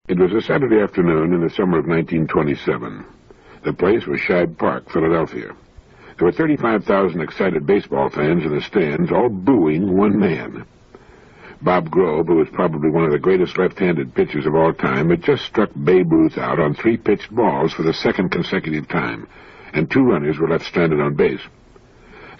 It was a Saturday afternoon in the summer of 1927. The place was Shibe Park, Philadelphia. There were 35,000 excited baseball fans in the stands, all booing one man. Bob Grove, who was probably one of the greatest left-handed pitchers of all time, had just struck Babe Ruth out on 3 pitched balls for the second consecutive time, and 2 runners were left stranded on base.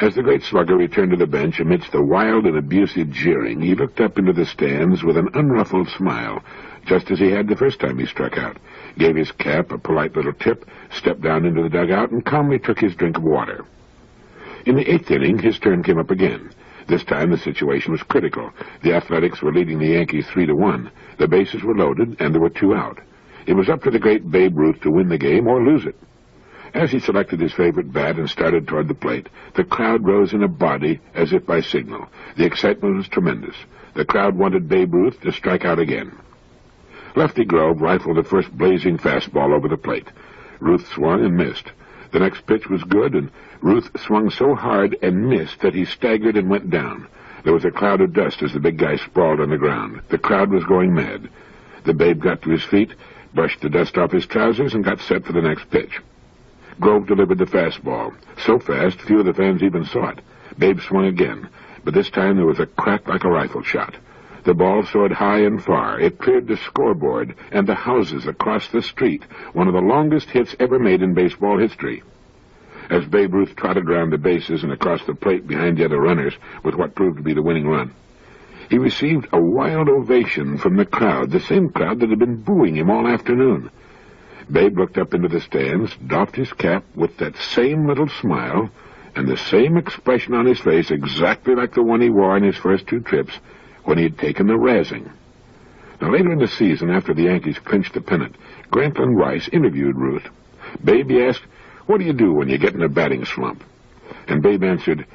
As the great slugger returned to the bench amidst the wild and abusive jeering, he looked up into the stands with an unruffled smile, just as he had the first time he struck out, gave his cap a polite little tip, stepped down into the dugout, and calmly took his drink of water. In the 8th inning, his turn came up again. This time the situation was critical. The Athletics were leading the Yankees 3-1. The bases were loaded, and there were 2 out. It was up to the great Babe Ruth to win the game or lose it. As he selected his favorite bat and started toward the plate, the crowd rose in a body as if by signal. The excitement was tremendous. The crowd wanted Babe Ruth to strike out again. Lefty Grove rifled the first blazing fastball over the plate. Ruth swung and missed. The next pitch was good, and Ruth swung so hard and missed that he staggered and went down. There was a cloud of dust as the big guy sprawled on the ground. The crowd was going mad. The Babe got to his feet, brushed the dust off his trousers, and got set for the next pitch. Grove delivered the fastball. So fast, few of the fans even saw it. Babe swung again, but this time there was a crack like a rifle shot. The ball soared high and far. It cleared the scoreboard and the houses across the street, one of the longest hits ever made in baseball history. As Babe Ruth trotted around the bases and across the plate behind the other runners with what proved to be the winning run, he received a wild ovation from the crowd, the same crowd that had been booing him all afternoon. Babe looked up into the stands, doffed his cap with that same little smile and the same expression on his face, exactly like the one he wore on his first 2 trips when he had taken the razzing. Now, later in the season, after the Yankees clinched the pennant, Grantland Rice interviewed Ruth. Babe, he asked, "What do you do when you get in a batting slump?" And Babe answered,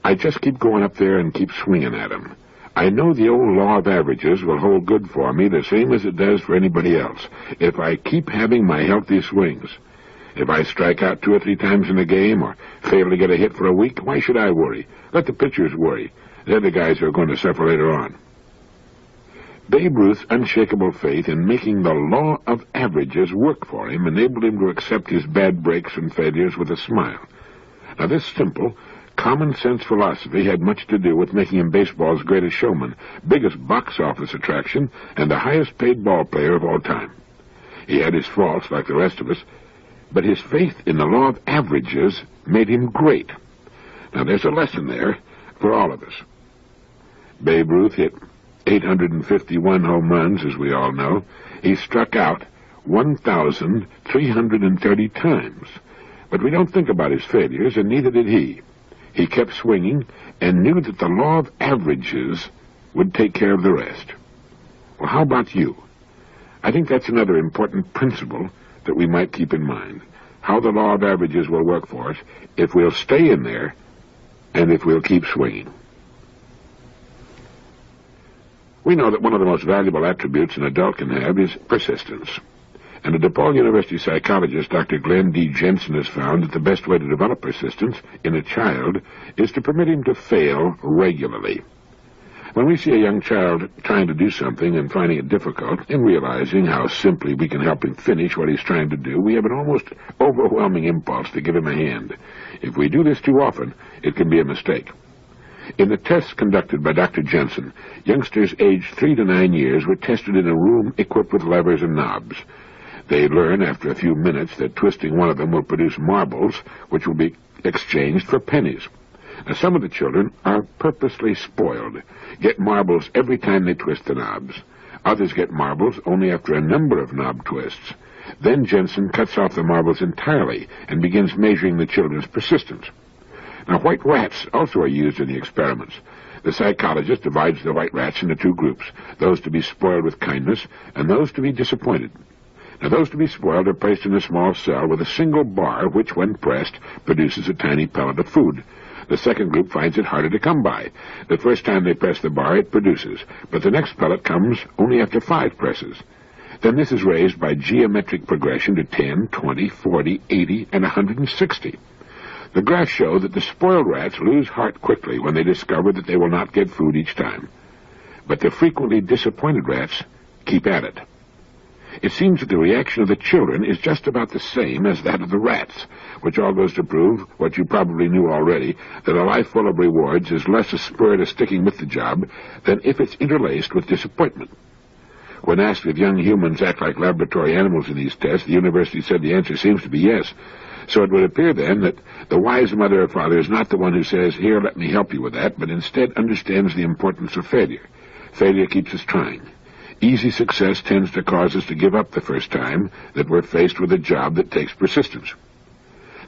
"I just keep going up there and keep swinging at 'em. I know the old law of averages will hold good for me, the same as it does for anybody else, if I keep having my healthy swings. If I strike out 2 or 3 times in a game or fail to get a hit for a week, why should I worry? Let the pitchers worry. They're the guys who are going to suffer later on." Babe Ruth's unshakable faith in making the law of averages work for him enabled him to accept his bad breaks and failures with a smile. Now, this simple, common-sense philosophy had much to do with making him baseball's greatest showman, biggest box office attraction, and the highest-paid ball player of all time. He had his faults like the rest of us, but his faith in the law of averages made him great. Now, there's a lesson there for all of us. Babe Ruth hit 851 home runs, as we all know. He struck out 1,330 times. But we don't think about his failures, and neither did he. He kept swinging and knew that the law of averages would take care of the rest. Well, how about you? I think that's another important principle that we might keep in mind, how the law of averages will work for us if we'll stay in there and if we'll keep swinging. We know that one of the most valuable attributes an adult can have is persistence. And a DePaul University psychologist, Dr. Glenn D. Jensen, has found that the best way to develop persistence in a child is to permit him to fail regularly. When we see a young child trying to do something and finding it difficult, and realizing how simply we can help him finish what he's trying to do, we have an almost overwhelming impulse to give him a hand. If we do this too often, it can be a mistake. In the tests conducted by Dr. Jensen, youngsters aged 3 to 9 years were tested in a room equipped with levers and knobs. They learn after a few minutes that twisting one of them will produce marbles, which will be exchanged for pennies. Now, some of the children are purposely spoiled, get marbles every time they twist the knobs. Others get marbles only after a number of knob twists. Then Jensen cuts off the marbles entirely and begins measuring the children's persistence. Now, white rats also are used in the experiments. The psychologist divides the white rats into 2 groups, those to be spoiled with kindness and those to be disappointed. Now, those to be spoiled are placed in a small cell with a single bar, which, when pressed, produces a tiny pellet of food. The second group finds it harder to come by. The first time they press the bar, it produces, but the next pellet comes only after 5 presses. Then this is raised by geometric progression to 10, 20, 40, 80, and 160. The graphs show that the spoiled rats lose heart quickly when they discover that they will not get food each time. But the frequently disappointed rats keep at it. It seems that the reaction of the children is just about the same as that of the rats, which all goes to prove, what you probably knew already, that a life full of rewards is less a spur to sticking with the job than if it's interlaced with disappointment. When asked if young humans act like laboratory animals in these tests, the university said the answer seems to be yes. So it would appear, then, that the wise mother or father is not the one who says, "Here, let me help you with that," but instead understands the importance of failure. Failure keeps us trying. Easy success tends to cause us to give up the first time that we're faced with a job that takes persistence.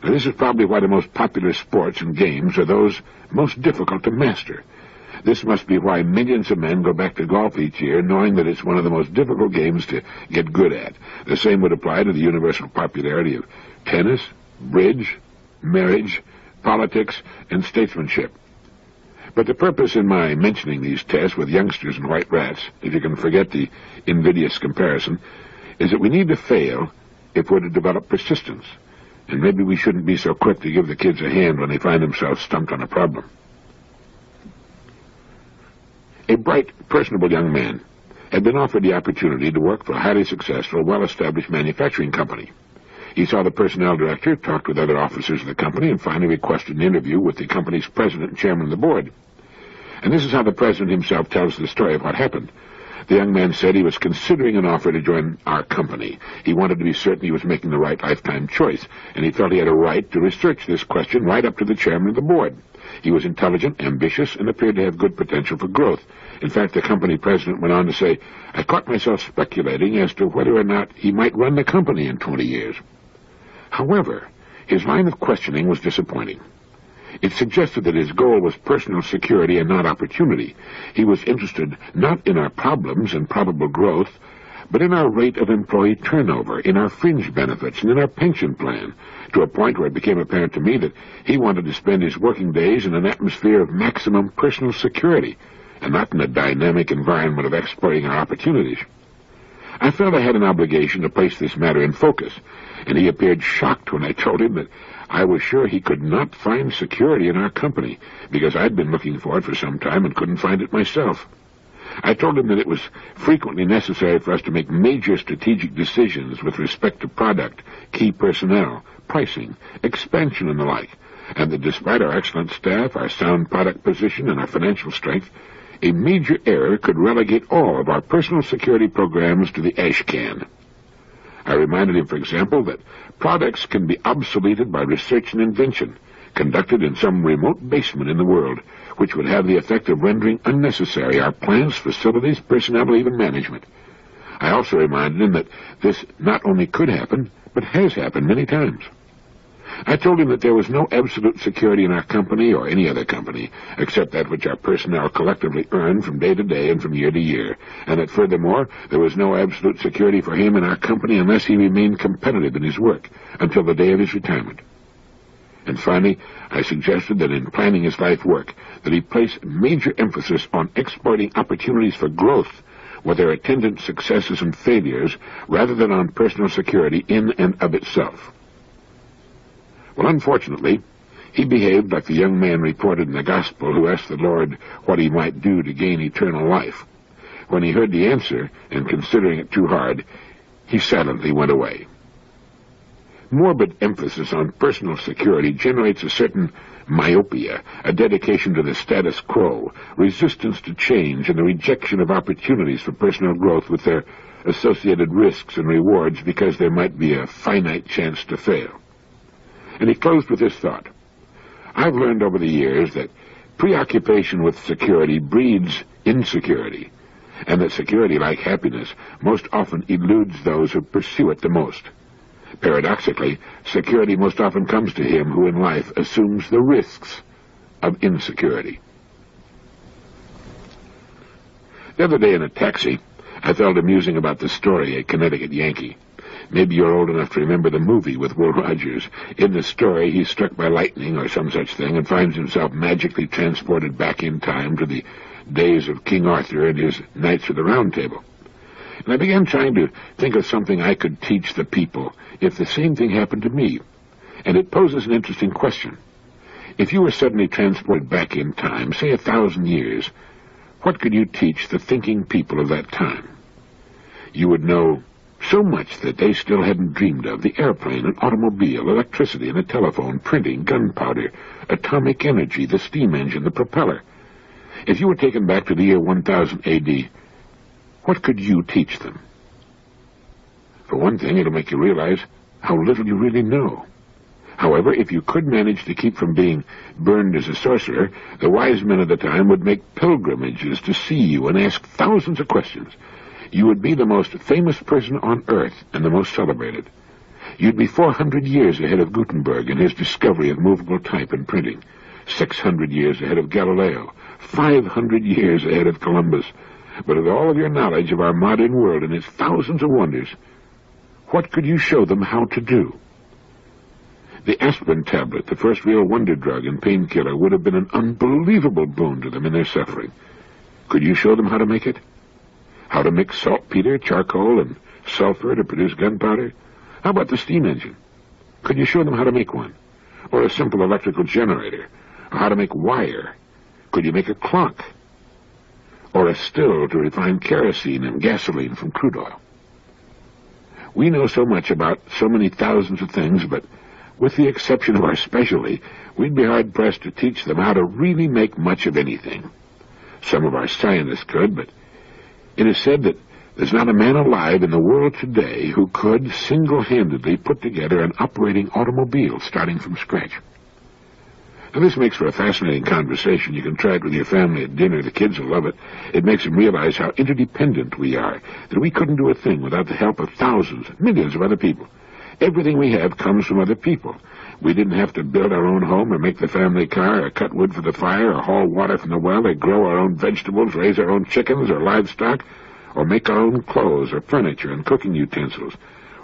Now, this is probably why the most popular sports and games are those most difficult to master. This must be why millions of men go back to golf each year, knowing that it's one of the most difficult games to get good at. The same would apply to the universal popularity of tennis, bridge, marriage, politics, and statesmanship. But the purpose in my mentioning these tests with youngsters and white rats, if you can forget the invidious comparison, is that we need to fail if we're to develop persistence. And maybe we shouldn't be so quick to give the kids a hand when they find themselves stumped on a problem. A bright, personable young man had been offered the opportunity to work for a highly successful, well-established manufacturing company. He saw the personnel director, talked with other officers of the company, and finally requested an interview with the company's president and chairman of the board. And this is how the president himself tells the story of what happened. The young man said he was considering an offer to join our company. He wanted to be certain he was making the right lifetime choice, and he felt he had a right to research this question right up to the chairman of the board. He was intelligent, ambitious, and appeared to have good potential for growth. In fact, the company president went on to say, "I caught myself speculating as to whether or not he might run the company in 20 years. However, his line of questioning was disappointing. It suggested that his goal was personal security and not opportunity. He was interested not in our problems and probable growth, but in our rate of employee turnover, in our fringe benefits, and in our pension plan, to a point where it became apparent to me that he wanted to spend his working days in an atmosphere of maximum personal security, and not in a dynamic environment of exploiting our opportunities. I felt I had an obligation to place this matter in focus, and he appeared shocked when I told him that I was sure he could not find security in our company, because I'd been looking for it for some time and couldn't find it myself. I told him that it was frequently necessary for us to make major strategic decisions with respect to product, key personnel, pricing, expansion, and the like, and that despite our excellent staff, our sound product position, and our financial strength, a major error could relegate all of our personal security programs to the ash can. I reminded him, for example, that products can be obsoleted by research and invention, conducted in some remote basement in the world, which would have the effect of rendering unnecessary our plants, facilities, personnel, even management. I also reminded him that this not only could happen, but has happened many times. I told him that there was no absolute security in our company or any other company, except that which our personnel collectively earned from day to day and from year to year, and that furthermore there was no absolute security for him in our company unless he remained competitive in his work until the day of his retirement. And finally, I suggested that in planning his life work, that he place major emphasis on exploiting opportunities for growth with their attendant successes and failures, rather than on personal security in and of itself. Well, unfortunately, he behaved like the young man reported in the Gospel who asked the Lord what he might do to gain eternal life. When he heard the answer, and considering it too hard, he silently went away. Morbid emphasis on personal security generates a certain myopia, a dedication to the status quo, resistance to change, and the rejection of opportunities for personal growth with their associated risks and rewards because there might be a finite chance to fail. And he closed with this thought: I've learned over the years that preoccupation with security breeds insecurity, and that security, like happiness, most often eludes those who pursue it the most. Paradoxically, security most often comes to him who in life assumes the risks of insecurity. The other day in a taxi, I felt amusing about the story A Connecticut Yankee. Maybe you're old enough to remember the movie with Will Rogers. In the story, he's struck by lightning or some such thing and finds himself magically transported back in time to the days of King Arthur and his Knights of the Round Table. And I began trying to think of something I could teach the people if the same thing happened to me. And it poses an interesting question. If you were suddenly transported back in time, say 1,000 years, what could you teach the thinking people of that time? You would know So much that they still hadn't dreamed of: the airplane, an automobile, electricity and a telephone, printing, gunpowder, atomic energy, the steam engine, the propeller. If you were taken back to the year 1000 A.D., what could you teach them? For one thing, it'll make you realize how little you really know. However, if you could manage to keep from being burned as a sorcerer, the wise men of the time would make pilgrimages to see you and ask thousands of questions. You would be the most famous person on earth and the most celebrated. You'd be 400 years ahead of Gutenberg in his discovery of movable type and printing, 600 years ahead of Galileo, 500 years ahead of Columbus. But with all of your knowledge of our modern world and its thousands of wonders, what could you show them how to do? The aspirin tablet, the first real wonder drug and painkiller, would have been an unbelievable boon to them in their suffering. Could you show them how to make it? How to mix saltpeter, charcoal, and sulfur to produce gunpowder? How about the steam engine? Could you show them how to make one? Or a simple electrical generator? Or how to make wire? Could you make a clock? Or a still to refine kerosene and gasoline from crude oil? We know so much about so many thousands of things, but with the exception of our specialty, we'd be hard-pressed to teach them how to really make much of anything. Some of our scientists could, but it is said that there's not a man alive in the world today who could single-handedly put together an operating automobile starting from scratch. Now, this makes for a fascinating conversation. You can try it with your family at dinner. The kids will love it. It makes them realize how interdependent we are, that we couldn't do a thing without the help of thousands, millions of other people. Everything we have comes from other people. We didn't have to build our own home or make the family car or cut wood for the fire or haul water from the well or grow our own vegetables, raise our own chickens or livestock, or make our own clothes or furniture and cooking utensils,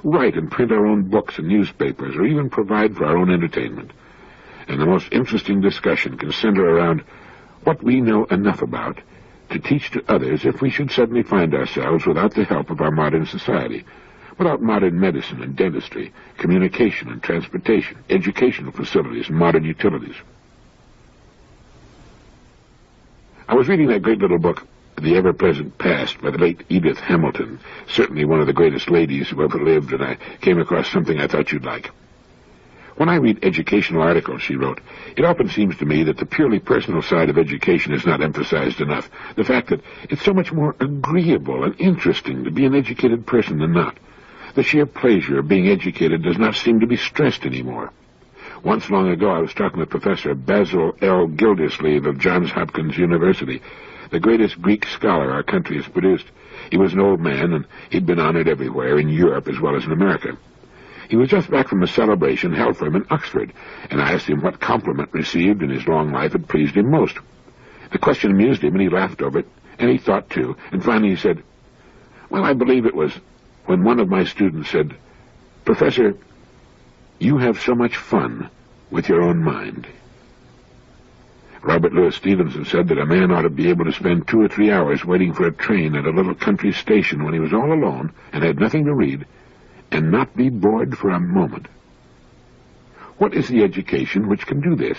write and print our own books and newspapers, or even provide for our own entertainment. And the most interesting discussion can center around what we know enough about to teach to others if we should suddenly find ourselves without the help of our modern society, without modern medicine and dentistry, communication and transportation, educational facilities and modern utilities. I was reading that great little book, The Ever-Present Past, by the late Edith Hamilton, certainly one of the greatest ladies who ever lived, and I came across something I thought you'd like. When I read educational articles, she wrote, it often seems to me that the purely personal side of education is not emphasized enough. The fact that it's so much more agreeable and interesting to be an educated person than not. The sheer pleasure of being educated does not seem to be stressed anymore. Once long ago, I was talking with Professor Basil L. Gildersleeve of Johns Hopkins University, the greatest Greek scholar our country has produced. He was an old man, and he'd been honored everywhere, in Europe as well as in America. He was just back from a celebration held for him in Oxford, and I asked him what compliment received in his long life had pleased him most. The question amused him, and he laughed over it, and he thought too, and finally he said, well, I believe it was when one of my students said, Professor, you have so much fun with your own mind. Robert Louis Stevenson said that a man ought to be able to spend 2 or 3 hours waiting for a train at a little country station when he was all alone and had nothing to read, and not be bored for a moment. What is the education which can do this?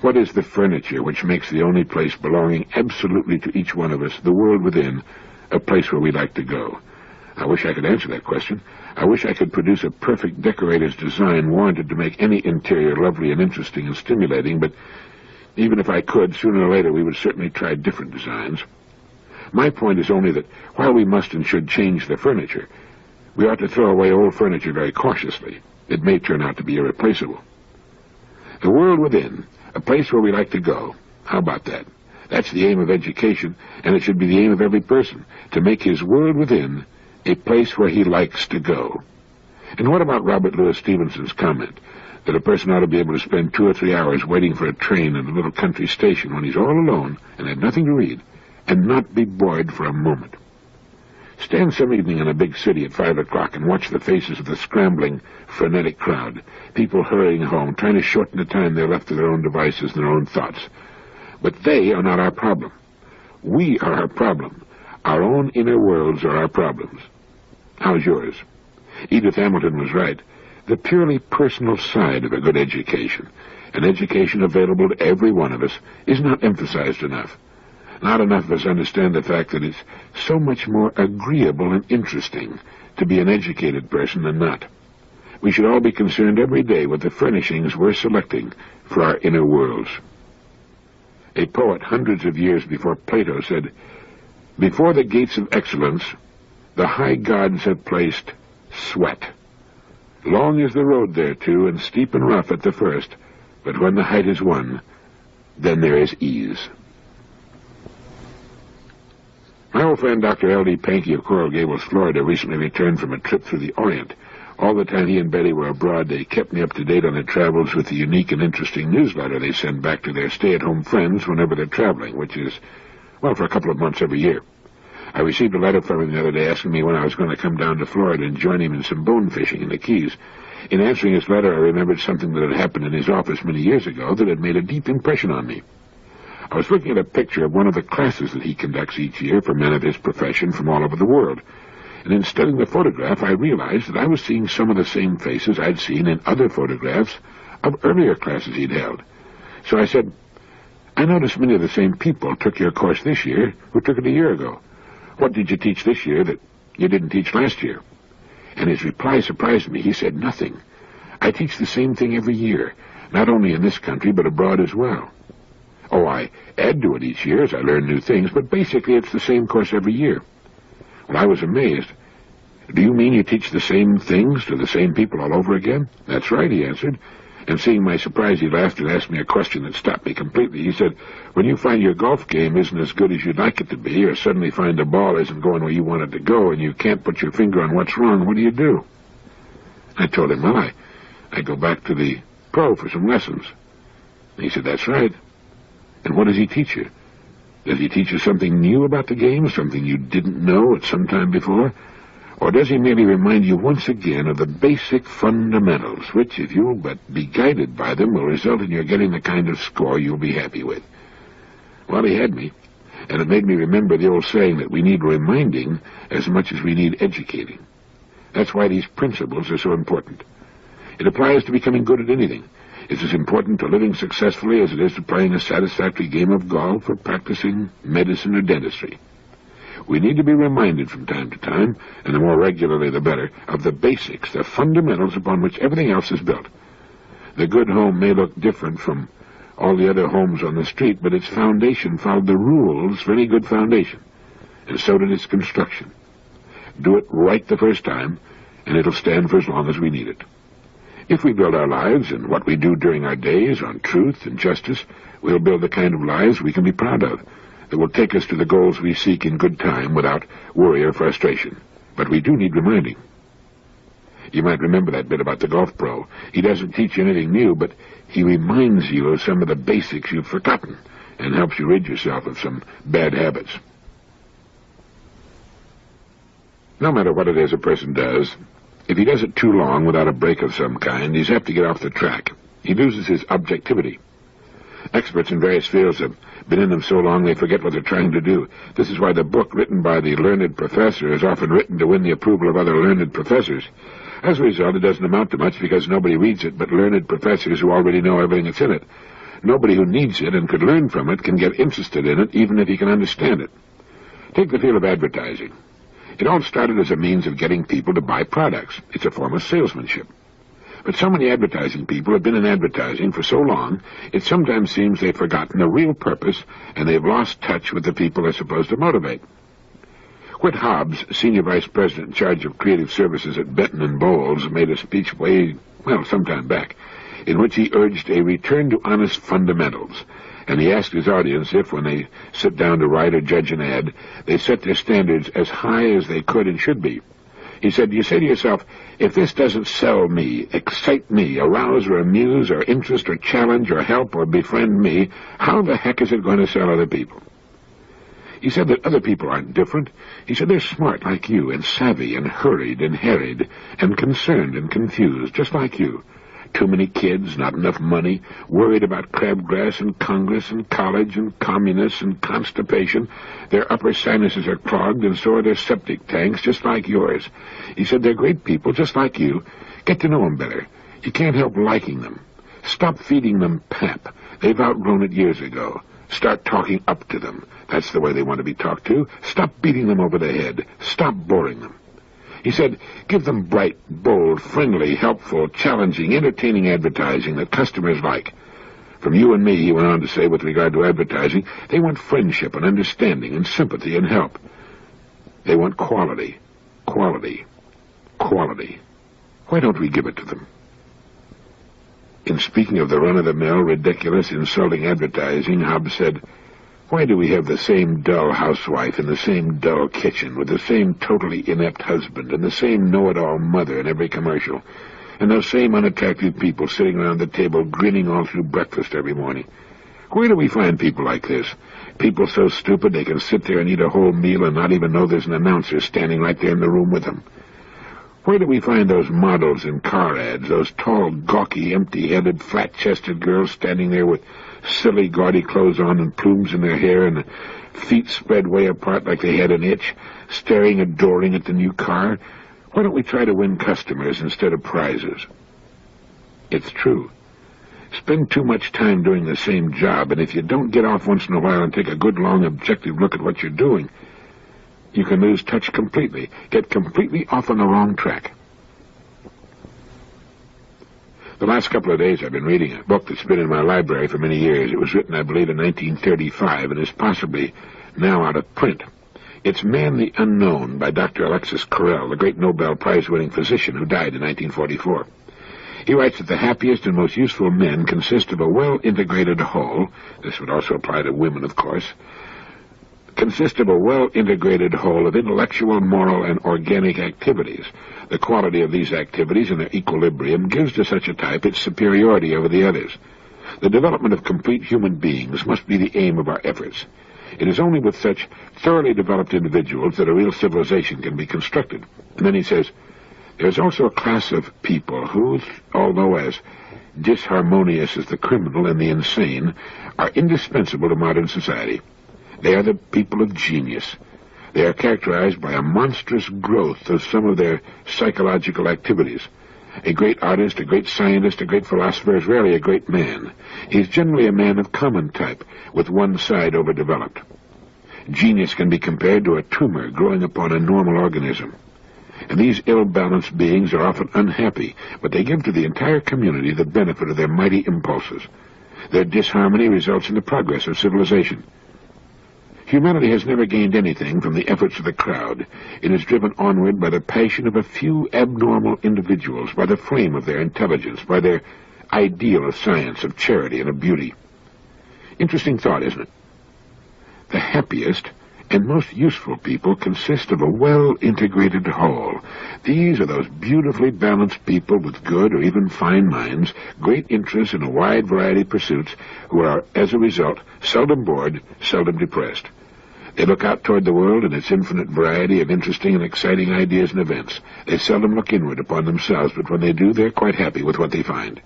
What is the furniture which makes the only place belonging absolutely to each one of us, the world within, a place where we like to go? I wish I could answer that question. I wish I could produce a perfect decorator's design warranted to make any interior lovely and interesting and stimulating, but even if I could, sooner or later we would certainly try different designs. My point is only that while we must and should change the furniture, we ought to throw away old furniture very cautiously. It may turn out to be irreplaceable. The world within, a place where we like to go. How about that? That's the aim of education, and it should be the aim of every person, to make his world within a place where he likes to go. And what about Robert Louis Stevenson's comment that a person ought to be able to spend 2 or 3 hours waiting for a train at a little country station when he's all alone and had nothing to read, and not be bored for a moment? Stand some evening in a big city at 5 o'clock and watch the faces of the scrambling, frenetic crowd, people hurrying home, trying to shorten the time they're left to their own devices and their own thoughts. But they are not our problem. We are our problem. Our own inner worlds are our problems. How's yours? Edith Hamilton was right. The purely personal side of a good education, an education available to every one of us, is not emphasized enough. Not enough of us understand the fact that it's so much more agreeable and interesting to be an educated person than not. We should all be concerned every day with the furnishings we're selecting for our inner worlds. A poet hundreds of years before Plato said, "Before the gates of excellence, the high gods have placed sweat. Long is the road thereto, and steep and rough at the first, but when the height is won, then there is ease." My old friend Dr. L.D. Pankey of Coral Gables, Florida, recently returned from a trip through the Orient. All the time he and Betty were abroad, they kept me up to date on their travels with the unique and interesting newsletter they send back to their stay-at-home friends whenever they're traveling, which is, well, for a couple of months every year. I received a letter from him the other day asking me when I was going to come down to Florida and join him in some bone fishing in the Keys. In answering his letter, I remembered something that had happened in his office many years ago that had made a deep impression on me. I was looking at a picture of one of the classes that he conducts each year for men of his profession from all over the world, and in studying the photograph, I realized that I was seeing some of the same faces I'd seen in other photographs of earlier classes he'd held. So I said, "I noticed many of the same people took your course this year who took it a year ago. What did you teach this year that you didn't teach last year?" And his reply surprised me. He said, "Nothing. I teach the same thing every year, not only in this country, but abroad as well. Oh, I add to it each year as I learn new things, but basically it's the same course every year." Well, I was amazed. "Do you mean you teach the same things to the same people all over again?" "That's right," he answered. And seeing my surprise, he laughed and asked me a question that stopped me completely. He said, "When you find your golf game isn't as good as you'd like it to be, or suddenly find the ball isn't going where you want it to go, and you can't put your finger on what's wrong, what do?" I told him, "Well, I go back to the pro for some lessons." And he said, "That's right. And what does he teach you? Does he teach you something new about the game, something you didn't know at some time before? Or does he merely remind you once again of the basic fundamentals, which, if you'll but be guided by them, will result in your getting the kind of score you'll be happy with?" Well, he had me, and it made me remember the old saying that we need reminding as much as we need educating. That's why these principles are so important. It applies to becoming good at anything. It's as important to living successfully as it is to playing a satisfactory game of golf or practicing medicine or dentistry. We need to be reminded from time to time, and the more regularly the better, of the basics, the fundamentals upon which everything else is built. The good home may look different from all the other homes on the street, but its foundation followed the rules for any good foundation, and so did its construction. Do it right the first time, and it'll stand for as long as we need it. If we build our lives and what we do during our days on truth and justice, we'll build the kind of lives we can be proud of, that will take us to the goals we seek in good time without worry or frustration. But we do need reminding. You might remember that bit about the golf pro. He doesn't teach you anything new, but he reminds you of some of the basics you've forgotten and helps you rid yourself of some bad habits. No matter what it is a person does, if he does it too long without a break of some kind, he's apt to get off the track. He loses his objectivity. Experts in various fields have been in them so long they forget what they're trying to do. This is why the book written by the learned professor is often written to win the approval of other learned professors. As a result, it doesn't amount to much because nobody reads it but learned professors who already know everything that's in it. Nobody who needs it and could learn from it can get interested in it, even if he can understand it. Take the field of advertising. It all started as a means of getting people to buy products. It's a form of salesmanship. But so many advertising people have been in advertising for so long, it sometimes seems they've forgotten the real purpose, and they've lost touch with the people they're supposed to motivate. Whit Hobbs, Senior Vice President in charge of creative services at Benton and Bowles, made a speech some time back, in which he urged a return to honest fundamentals, and he asked his audience if, when they sit down to write or judge an ad, they set their standards as high as they could and should be. He said, "You say to yourself, if this doesn't sell me, excite me, arouse or amuse or interest or challenge or help or befriend me, how the heck is it going to sell other people?" He said that other people aren't different. He said they're smart like you, and savvy and hurried and harried and concerned and confused, just like you. Too many kids, not enough money, worried about crabgrass and Congress and college and communists and constipation. Their upper sinuses are clogged, and so are their septic tanks, just like yours. He said they're great people, just like you. Get to know them better. You can't help liking them. Stop feeding them pap. They've outgrown it years ago. Start talking up to them. That's the way they want to be talked to. Stop beating them over the head. Stop boring them. He said, give them bright, bold, friendly, helpful, challenging, entertaining advertising that customers like. From you and me, he went on to say, with regard to advertising, they want friendship and understanding and sympathy and help. They want quality, quality, quality. Why don't we give it to them? In speaking of the run-of-the-mill, ridiculous, insulting advertising, Hobbes said, why do we have the same dull housewife in the same dull kitchen, with the same totally inept husband and the same know-it-all mother in every commercial, and those same unattractive people sitting around the table grinning all through breakfast every morning? Where do we find people like this? People so stupid they can sit there and eat a whole meal and not even know there's an announcer standing right there in the room with them. Where do we find those models in car ads, those tall, gawky, empty-headed, flat-chested girls standing there with silly, gaudy clothes on and plumes in their hair and feet spread way apart like they had an itch, staring adoring at the new car? Why don't we try to win customers instead of prizes? It's true. Spend too much time doing the same job, and if you don't get off once in a while and take a good, long, objective look at what you're doing, you can lose touch completely, get completely off on the wrong track. The last couple of days I've been reading a book that's been in my library for many years. It was written, I believe, in 1935 and is possibly now out of print. It's Man the Unknown by Dr. Alexis Carrel, the great Nobel Prize-winning physician who died in 1944. He writes that the happiest and most useful men consist of a well-integrated whole. This would also apply to women, of course. Consist of a well-integrated whole of intellectual, moral, and organic activities. The quality of these activities and their equilibrium gives to such a type its superiority over the others. The development of complete human beings must be the aim of our efforts. It is only with such thoroughly developed individuals that a real civilization can be constructed. And then he says, there's also a class of people who, although as disharmonious as the criminal and the insane, are indispensable to modern society. They are the people of genius. They are characterized by a monstrous growth of some of their psychological activities. A great artist, a great scientist, a great philosopher is rarely a great man. He is generally a man of common type, with one side overdeveloped. Genius can be compared to a tumor growing upon a normal organism. And these ill-balanced beings are often unhappy, but they give to the entire community the benefit of their mighty impulses. Their disharmony results in the progress of civilization. Humanity has never gained anything from the efforts of the crowd. It is driven onward by the passion of a few abnormal individuals, by the flame of their intelligence, by their ideal of science, of charity, and of beauty. Interesting thought, isn't it? The happiest and most useful people consist of a well-integrated whole. These are those beautifully balanced people with good or even fine minds, great interests in a wide variety of pursuits, who are, as a result, seldom bored, seldom depressed. They look out toward the world in its infinite variety of interesting and exciting ideas and events. They seldom look inward upon themselves, but when they do, they're quite happy with what they find.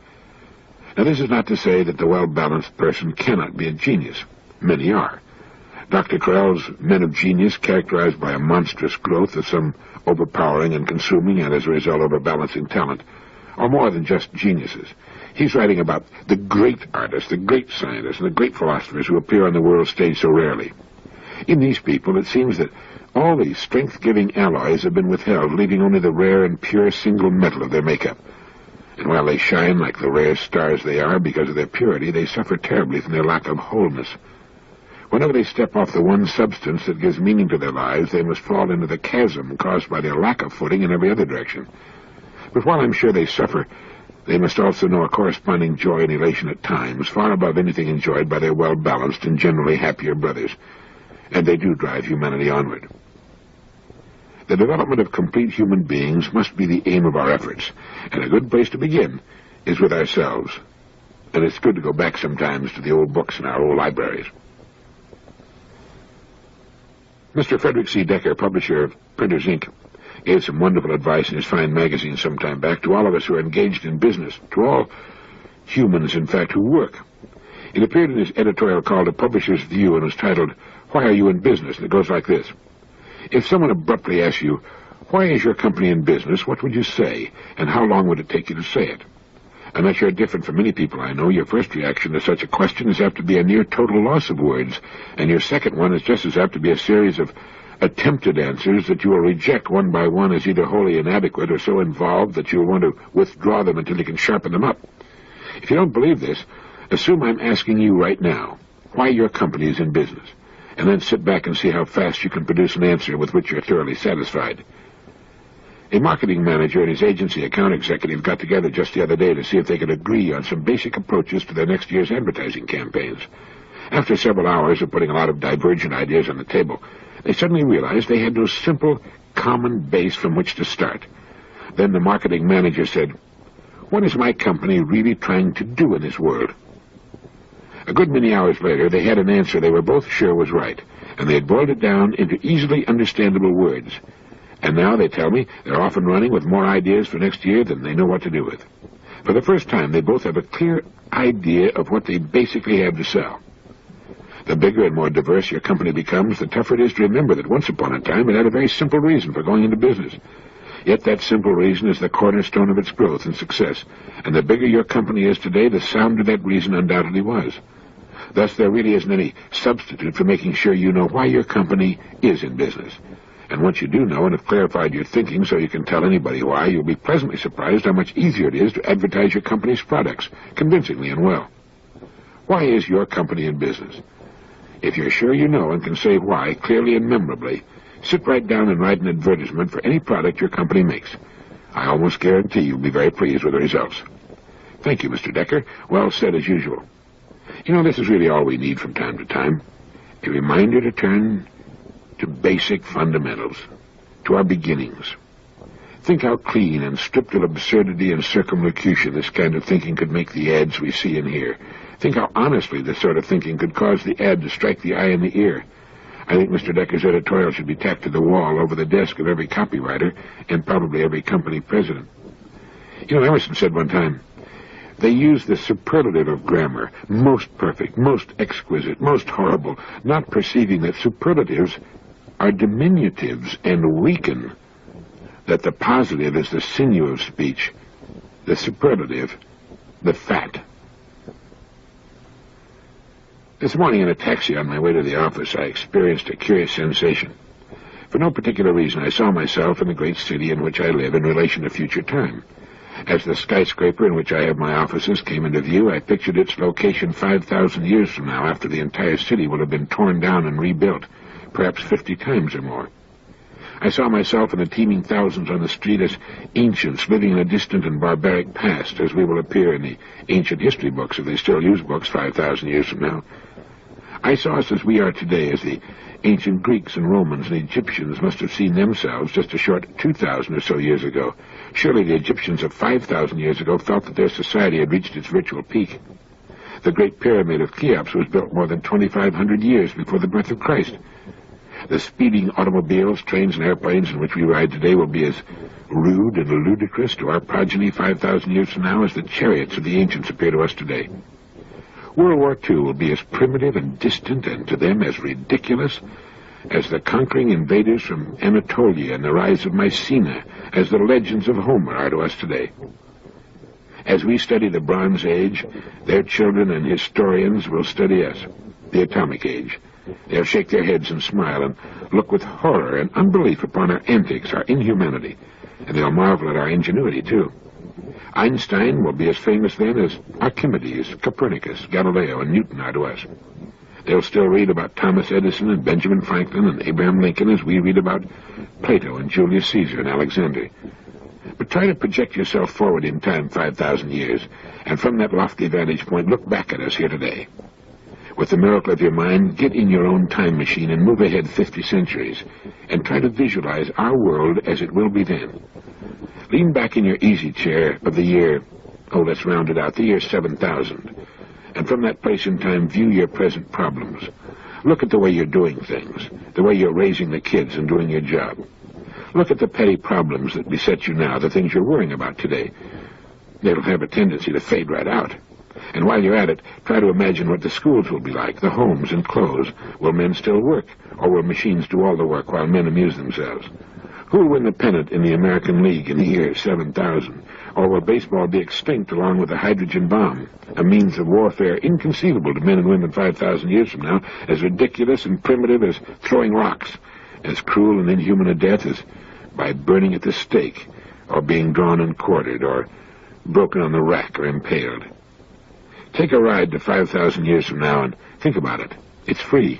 Now, this is not to say that the well-balanced person cannot be a genius. Many are. Dr. Carrel's men of genius, characterized by a monstrous growth of some overpowering and consuming and, as a result, overbalancing talent, are more than just geniuses. He's writing about the great artists, the great scientists, and the great philosophers who appear on the world stage so rarely. In these people, it seems that all the strength-giving alloys have been withheld, leaving only the rare and pure single metal of their makeup. And while they shine like the rare stars they are because of their purity, they suffer terribly from their lack of wholeness. Whenever they step off the one substance that gives meaning to their lives, they must fall into the chasm caused by their lack of footing in every other direction. But while I'm sure they suffer, they must also know a corresponding joy and elation at times, far above anything enjoyed by their well-balanced and generally happier brothers. And they do drive humanity onward. The development of complete human beings must be the aim of our efforts, and a good place to begin is with ourselves. And it's good to go back sometimes to the old books in our old libraries. Mr. Frederick C. Decker, publisher of Printers, Inc., gave some wonderful advice in his fine magazine some time back to all of us who are engaged in business, to all humans, in fact, who work. It appeared in his editorial called A Publisher's View and was titled, Why Are You in Business? And it goes like this. If someone abruptly asks you, why is your company in business, what would you say, and how long would it take you to say it? Unless you're different from many people I know, your first reaction to such a question is apt to be a near total loss of words, and your second one is just as apt to be a series of attempted answers that you will reject one by one as either wholly inadequate or so involved that you will want to withdraw them until you can sharpen them up. If you don't believe this, assume I'm asking you right now why your company is in business, and then sit back and see how fast you can produce an answer with which you're thoroughly satisfied. A marketing manager and his agency account executive got together just the other day to see if they could agree on some basic approaches to their next year's advertising campaigns. After several hours of putting a lot of divergent ideas on the table, they suddenly realized they had no simple, common base from which to start. Then the marketing manager said, "What is my company really trying to do in this world?" A good many hours later, they had an answer they were both sure was right, and they had boiled it down into easily understandable words. And now, they tell me, they're off and running with more ideas for next year than they know what to do with. For the first time, they both have a clear idea of what they basically have to sell. The bigger and more diverse your company becomes, the tougher it is to remember that once upon a time it had a very simple reason for going into business. Yet that simple reason is the cornerstone of its growth and success, and the bigger your company is today, the sounder that reason undoubtedly was. Thus, there really isn't any substitute for making sure you know why your company is in business. And once you do know and have clarified your thinking so you can tell anybody why, you'll be pleasantly surprised how much easier it is to advertise your company's products, convincingly and well. Why is your company in business? If you're sure you know and can say why clearly and memorably, sit right down and write an advertisement for any product your company makes. I almost guarantee you'll be very pleased with the results. Thank you, Mr. Decker. Well said as usual. You know, this is really all we need from time to time. A reminder to turn to basic fundamentals, to our beginnings. Think how clean and stripped of absurdity and circumlocution this kind of thinking could make the ads we see and hear. Think how honestly this sort of thinking could cause the ad to strike the eye and the ear. I think Mr. Decker's editorial should be tacked to the wall over the desk of every copywriter and probably every company president. You know, Emerson said one time, they use the superlative of grammar, most perfect, most exquisite, most horrible, not perceiving that superlatives are diminutives and weaken, that the positive is the sinew of speech, the superlative, the fat. This morning in a taxi on my way to the office, I experienced a curious sensation. For no particular reason, I saw myself in the great city in which I live in relation to future time. As the skyscraper in which I have my offices came into view, I pictured its location 5,000 years from now, after the entire city will have been torn down and rebuilt, perhaps 50 times or more. I saw myself and the teeming thousands on the street as ancients living in a distant and barbaric past, as we will appear in the ancient history books, if they still use books 5,000 years from now. I saw us as we are today, as the ancient Greeks and Romans and Egyptians must have seen themselves just a short 2,000 or so years ago. Surely the Egyptians of 5,000 years ago felt that their society had reached its virtual peak. The Great Pyramid of Cheops was built more than 2,500 years before the birth of Christ. The speeding automobiles, trains, and airplanes in which we ride today will be as rude and ludicrous to our progeny 5,000 years from now as the chariots of the ancients appear to us today. World War II will be as primitive and distant, and to them as ridiculous, as the conquering invaders from Anatolia and the rise of Mycenae, as the legends of Homer are to us today. As we study the Bronze Age, their children and historians will study us, the Atomic Age. They'll shake their heads and smile and look with horror and unbelief upon our antics, our inhumanity, and they'll marvel at our ingenuity, too. Einstein will be as famous then as Archimedes, Copernicus, Galileo, and Newton are to us. They'll still read about Thomas Edison and Benjamin Franklin and Abraham Lincoln as we read about Plato and Julius Caesar and Alexander. But try to project yourself forward in time 5,000 years, and from that lofty vantage point look back at us here today. With the miracle of your mind, get in your own time machine and move ahead 50 centuries, and try to visualize our world as it will be then. Lean back in your easy chair of the year, let's round it out, the year 7000, and from that place in time view your present problems. Look at the way you're doing things, the way you're raising the kids and doing your job. Look at the petty problems that beset you now, the things you're worrying about today. They'll have a tendency to fade right out. And while you're at it, try to imagine what the schools will be like, the homes and clothes. Will men still work, or will machines do all the work while men amuse themselves? Who will win the pennant in the American League in the year 7000? Or will baseball be extinct along with the hydrogen bomb, a means of warfare inconceivable to men and women 5,000 years from now, as ridiculous and primitive as throwing rocks, as cruel and inhuman a death as by burning at the stake, or being drawn and quartered, or broken on the rack or impaled? Take a ride to 5,000 years from now and think about it. It's free.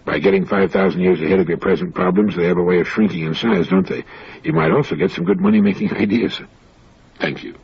By getting 5,000 years ahead of your present problems, they have a way of shrinking in size, don't they? You might also get some good money-making ideas. Thank you.